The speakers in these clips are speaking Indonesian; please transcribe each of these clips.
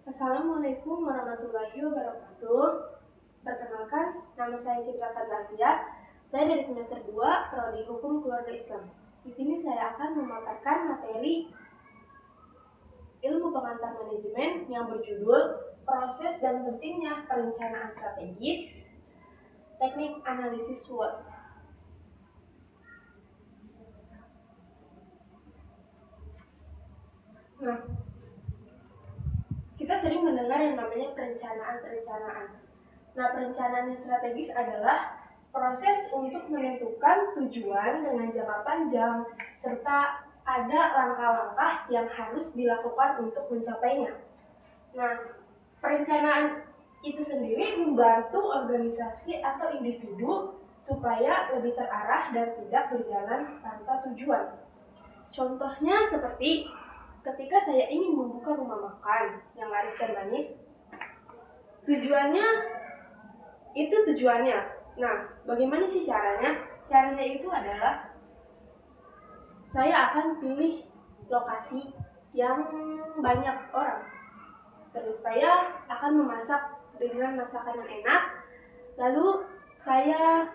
Assalamualaikum warahmatullahi wabarakatuh. Perkenalkan, nama saya Citra Fadlantia. Saya dari semester 2, Prodi Hukum Keluarga Islam. Di sini saya akan memaparkan materi ilmu pengantar manajemen yang berjudul Proses dan Pentingnya Perencanaan Strategis, Teknik Analisis SWOT. Nah, kita sering mendengar yang namanya perencanaan. Nah, perencanaan yang strategis adalah proses untuk menentukan tujuan dengan jangka panjang, serta ada langkah-langkah yang harus dilakukan untuk mencapainya. Nah, perencanaan itu sendiri membantu organisasi atau individu supaya lebih terarah dan tidak berjalan tanpa tujuan. Contohnya seperti ketika saya ingin membuka rumah makan yang laris dan manis, tujuannya. Nah, bagaimana sih caranya? Caranya itu adalah saya akan pilih lokasi yang banyak orang. Terus saya akan memasak dengan masakan yang enak. Lalu saya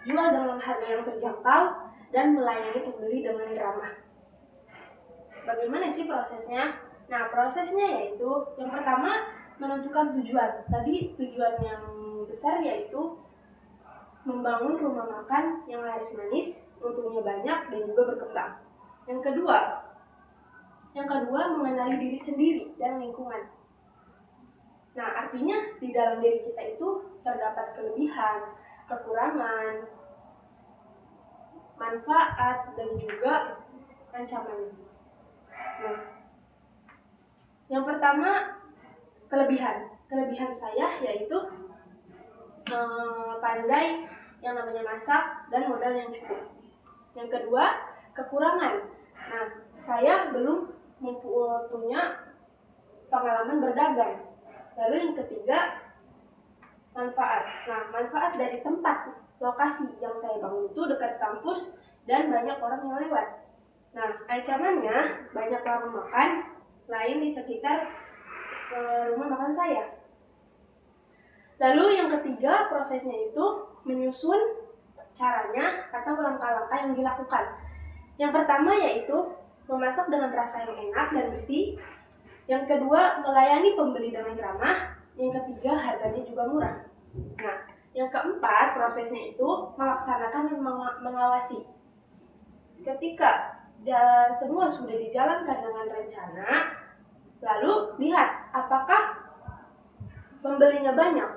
jual dengan harga yang terjangkau dan melayani pembeli dengan ramah. Bagaimana sih prosesnya? Nah, prosesnya yaitu yang pertama menentukan tujuan. Tadi tujuan yang besar yaitu membangun rumah makan yang laris manis, untungnya banyak dan juga berkembang. Yang kedua mengenali diri sendiri dan lingkungan. Nah, artinya di dalam diri kita itu terdapat kelebihan, kekurangan, manfaat dan juga ancamannya. Nah, yang pertama kelebihan saya yaitu pandai yang namanya masak dan modal yang cukup. Yang kedua, kekurangan. Nah, saya belum punya pengalaman berdagang. Lalu yang ketiga, manfaat. Nah, manfaat dari tempat lokasi yang saya bangun itu dekat kampus dan banyak orang yang lewat. Nah, ancamannya banyak warung makan lain di sekitar rumah makan saya. Lalu yang ketiga, prosesnya itu menyusun caranya atau langkah-langkah yang dilakukan. Yang pertama yaitu memasak dengan rasa yang enak dan bersih. Yang kedua, melayani pembeli dengan ramah. Yang ketiga, harganya juga murah. Nah, yang keempat, prosesnya itu melaksanakan dan mengawasi. Ketika semua sudah dijalankan dengan rencana, lalu lihat apakah pembelinya banyak.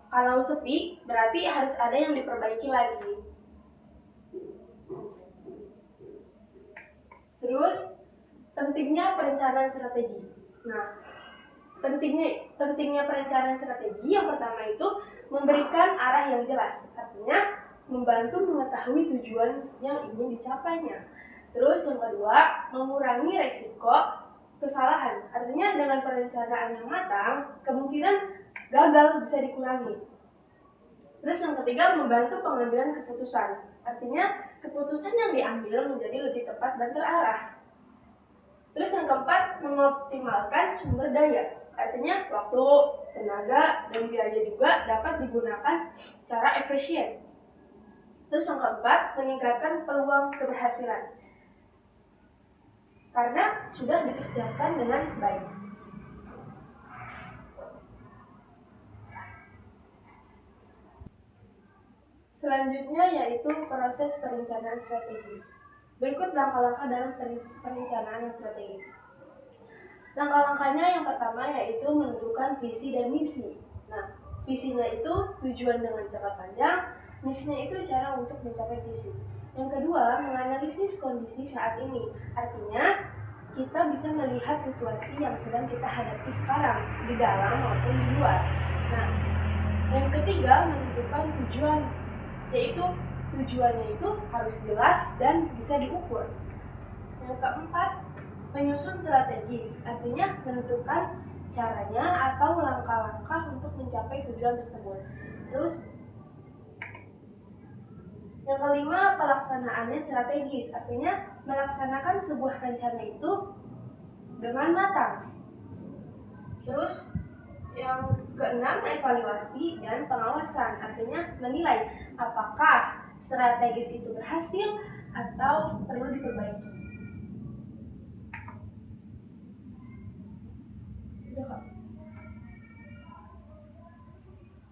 Kalau sepi, berarti harus ada yang diperbaiki lagi. Terus, pentingnya perencanaan strategi. Nah, pentingnya perencanaan strategi yang pertama itu memberikan arah yang jelas. Artinya, membantu mengetahui tujuan yang ingin dicapainya. Terus yang kedua, mengurangi resiko kesalahan. Artinya dengan perencanaan yang matang, kemungkinan gagal bisa dikurangi. Terus yang ketiga, membantu pengambilan keputusan. Artinya keputusan yang diambil menjadi lebih tepat dan terarah. Terus yang keempat, mengoptimalkan sumber daya. Artinya waktu, tenaga, dan biaya juga dapat digunakan secara efisien. Terus yang keempat, meningkatkan peluang keberhasilan. Karena sudah dipersiapkan dengan baik. Selanjutnya yaitu proses perencanaan strategis. Berikut langkah-langkah dalam perencanaan yang strategis. Langkah-langkahnya yang pertama yaitu menentukan visi dan misi. Nah, visinya itu tujuan dengan jangka panjang, misinya itu cara untuk mencapai visi. Yang kedua, menganalisis kondisi saat ini. Artinya, kita bisa melihat situasi yang sedang kita hadapi sekarang, di dalam maupun di luar. Nah, yang ketiga, menentukan tujuan, yaitu tujuannya itu harus jelas dan bisa diukur. Yang keempat, menyusun strategis, artinya menentukan caranya atau langkah-langkah untuk mencapai tujuan tersebut. Terus, yang kelima, pelaksanaannya strategis, artinya melaksanakan sebuah rencana itu dengan matang. Terus yang keenam, evaluasi dan pengawasan, artinya menilai apakah strategis itu berhasil atau perlu diperbaiki.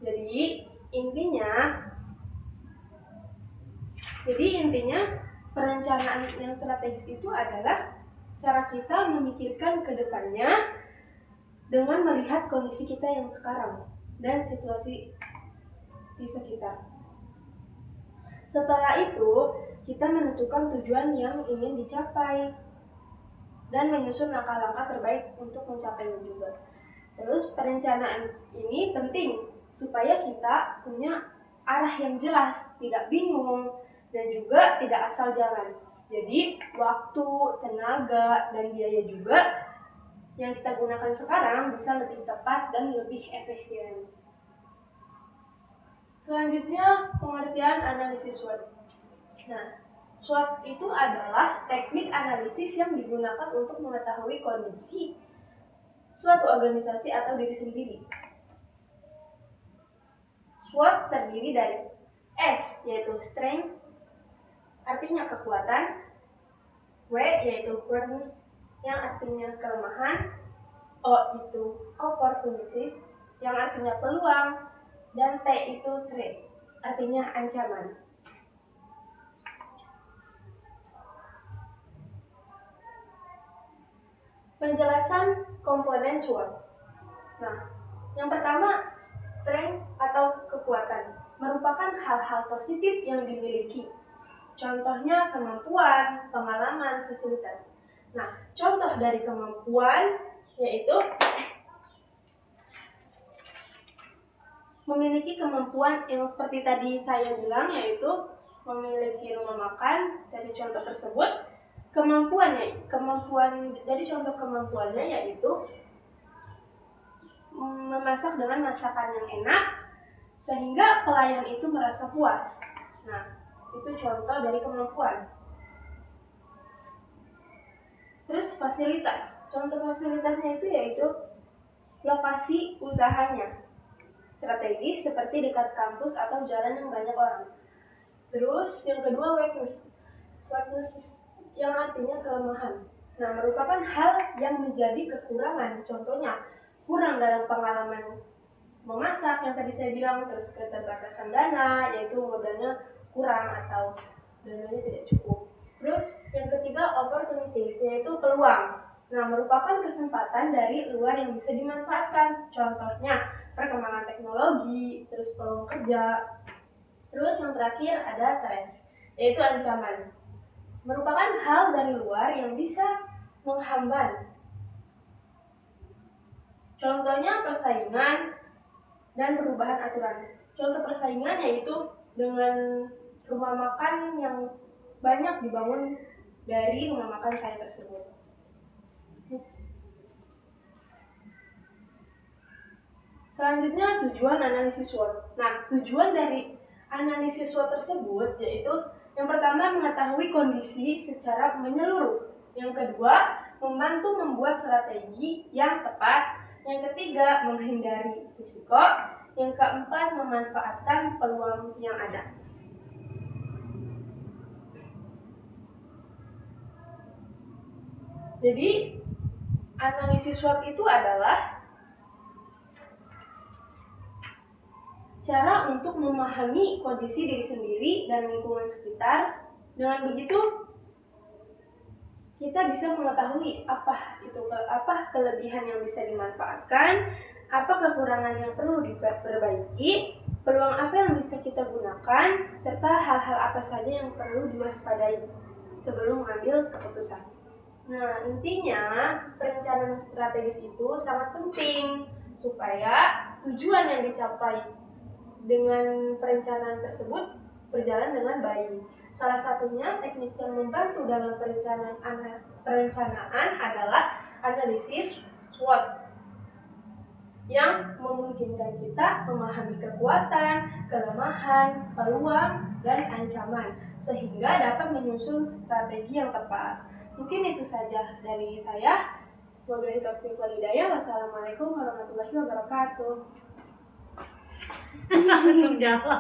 Jadi intinya perencanaan yang strategis itu adalah cara kita memikirkan ke depannya dengan melihat kondisi kita yang sekarang dan situasi di sekitar. Setelah itu, kita menentukan tujuan yang ingin dicapai dan menyusun langkah-langkah terbaik untuk mencapainya juga. Terus perencanaan ini penting supaya kita punya arah yang jelas, tidak bingung, dan juga tidak asal jalan. Jadi waktu, tenaga, dan biaya juga yang kita gunakan sekarang bisa lebih tepat dan lebih efisien. Selanjutnya, pengertian analisis SWOT. Nah, SWOT itu adalah teknik analisis yang digunakan untuk mengetahui kondisi suatu organisasi atau diri sendiri. SWOT terdiri dari S, yaitu strength, artinya kekuatan, W, yaitu weakness, yang artinya kelemahan, O itu opportunities, yang artinya peluang, dan T itu threats, artinya ancaman. Penjelasan komponen SWOT. Nah, yang pertama, strength atau kekuatan merupakan hal-hal positif yang dimiliki. Contohnya kemampuan, pengalaman, fasilitas. Nah, contoh dari kemampuan yaitu memiliki kemampuan yang seperti tadi saya bilang, yaitu memiliki rumah makan. Dari contoh tersebut, kemampuan dari contoh kemampuannya yaitu memasak dengan masakan yang enak sehingga pelayan itu merasa puas. Nah, itu contoh dari kemampuan. Terus fasilitas. Contoh fasilitasnya itu yaitu lokasi usahanya strategis seperti dekat kampus atau jalan yang banyak orang. Terus yang kedua, weakness. Weakness yang artinya kelemahan. Nah, merupakan hal yang menjadi kekurangan. Contohnya, kurang dalam pengalaman memasak yang tadi saya bilang, terus keterbatasan dana, yaitu modalnya kurang atau dananya tidak cukup. Terus yang ketiga, opportunities, yaitu peluang. Nah, merupakan kesempatan dari luar yang bisa dimanfaatkan. Contohnya, perkembangan teknologi, terus peluang kerja. Terus yang terakhir ada threats, yaitu ancaman. Merupakan hal dari luar yang bisa menghambat. Contohnya persaingan dan perubahan aturan. Contoh persaingan yaitu dengan rumah makan yang banyak dibangun dari rumah makan saya tersebut. Selanjutnya, tujuan analisis SWOT. Nah, tujuan dari analisis SWOT tersebut yaitu yang pertama, mengetahui kondisi secara menyeluruh. Yang kedua, membantu membuat strategi yang tepat. Yang ketiga, menghindari risiko. Yang keempat, memanfaatkan peluang yang ada. Jadi, analisis SWOT itu adalah cara untuk memahami kondisi diri sendiri dan lingkungan sekitar. Dengan begitu, kita bisa mengetahui apa kelebihan yang bisa dimanfaatkan, apa kekurangan yang perlu diperbaiki, peluang apa yang bisa kita gunakan, serta hal-hal apa saja yang perlu diwaspadai sebelum mengambil keputusan. Nah, intinya perencanaan strategis itu sangat penting supaya tujuan yang dicapai dengan perencanaan tersebut berjalan dengan baik. Salah satunya teknik yang membantu dalam perencanaan adalah analisis SWOT yang memungkinkan kita memahami kekuatan, kelemahan, peluang, dan ancaman sehingga dapat menyusun strategi yang tepat. Mungkin itu saja dari saya. Wabillahi taufiq wal hidayah. Wassalamualaikum warahmatullahi wabarakatuh. Langsung jawab.